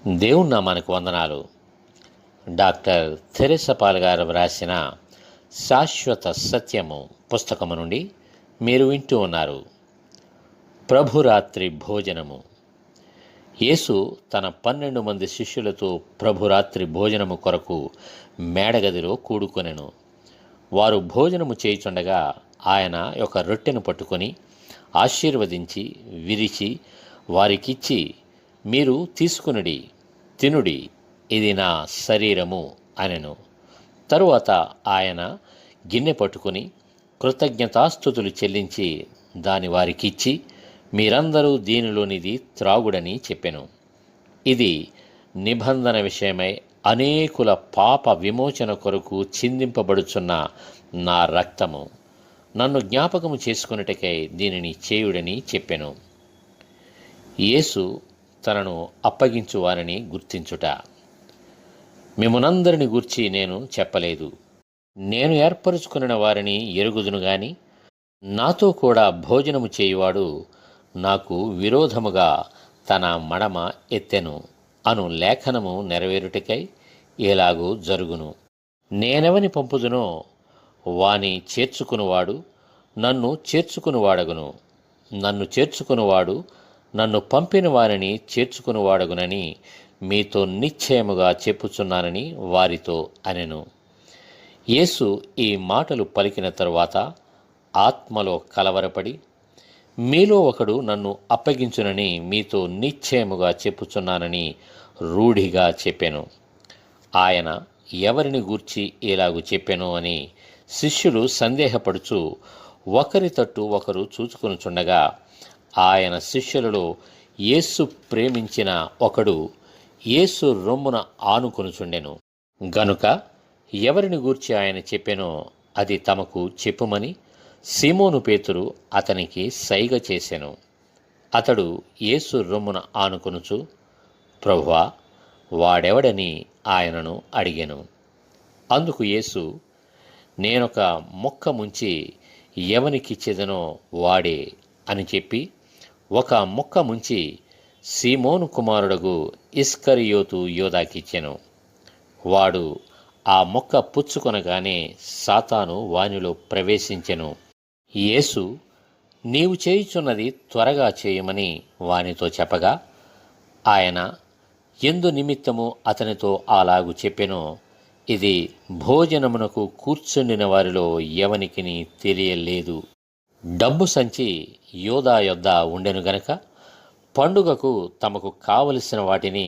దేవుని నామానికి వందనాలు. డాక్టర్ థెరెసా పాల్ గారు వ్రాసిన శాశ్వత సత్యము పుస్తకము నుండి మీరు వింటూ ఉన్నారు. ప్రభురాత్రి భోజనము. యేసు తన 12 మంది శిష్యులతో ప్రభురాత్రి భోజనము కొరకు మేడగదిలో కూడుకొనెను. వారు భోజనము చేయుచుండగా ఆయన ఒక రొట్టెను పట్టుకొని ఆశీర్వదించి విరిచి వారికిచ్చి, మీరు తీసుకునుడి, తినుడి, ఇది నా శరీరము అనెను. తరువాత ఆయన గిన్నె పట్టుకుని కృతజ్ఞతాస్తుతులు చెల్లించి దాని వారికిచ్చి, మీరందరూ దీనిలోనిది త్రాగుడని చెప్పెను. ఇది నిబంధన విషయమై అనేకుల పాప విమోచన కొరకు చిందింపబడుచున్న నా రక్తము. నన్ను జ్ఞాపకము చేసుకొనుటకై దీనిని చేయుడని చెప్పెను. యేసు తనను అప్పగించు వారిని గుర్తించుట. మిమ్మునందరిని గూర్చి నేను చెప్పలేదు. నేను ఏర్పరుచుకున్న వారిని ఎరుగుదును గాని, నాతో కూడా భోజనము చేయువాడు నాకు విరోధముగా తన మడమ ఎత్తెను అను లేఖనము నెరవేరుటకై ఎలాగూ జరుగును. నేనెవని పంపుదునో వాని చేర్చుకునివాడు నన్ను చేర్చుకునివాడగును, నన్ను చేర్చుకునివాడు నన్ను పంపిన వారిని చేర్చుకునివాడగునని మీతో నిశ్చయముగా చెప్పుచున్నానని వారితో అనెను. యేసు ఈ మాటలు పలికిన తరువాత ఆత్మలో కలవరపడి, మీలో ఒకడు నన్ను అప్పగించునని మీతో నిశ్చయముగా చెప్పుచున్నానని రూఢిగా చెప్పెను. ఆయన ఎవరిని గూర్చి ఇలాగు చెప్పెను అని శిష్యులు సందేహపడుచు ఒకరి తట్టు ఒకరు చూచుకొనుచుండగా, ఆయన శిష్యులలో యేసు ప్రేమించిన ఒకడు యేసు రొమ్మున ఆనుకొనుచుండెను. గనుక ఎవరిని గూర్చి ఆయన చెప్పెనో అది తమకు చెప్పుమని సీమోను పేతురు అతనికి సైగ చేసెను. అతడు యేసు రొమ్మున ఆనుకొనుచు, ప్రభువా, వాడెవడని ఆయనను అడిగెను. అందుకు యేసు, నేనొక మొక్క ముంచి ఎవనికిచ్చేదనో వాడే అని చెప్పి ఒక మొక్క ముంచి సీమోను కుమారుడగు ఇస్కరియోతు యోదాకిచ్చెను. వాడు ఆ మొక్క పుచ్చుకొనగానే సాతాను వానిలో ప్రవేశించెను. యేసు, నీవు చేయుచున్నది త్వరగా చేయమని వానితో చెప్పగా, ఆయన ఎందు నిమిత్తము అతనితో అలాగు చెప్పెనో ఇది భోజనమునకు కూర్చుండిన వారిలో ఎవనికిని తెలియలేదు. డబ్బు సంచి యోదా యొద్ద ఉండెను గనక పండుగకు తమకు కావలసిన వాటిని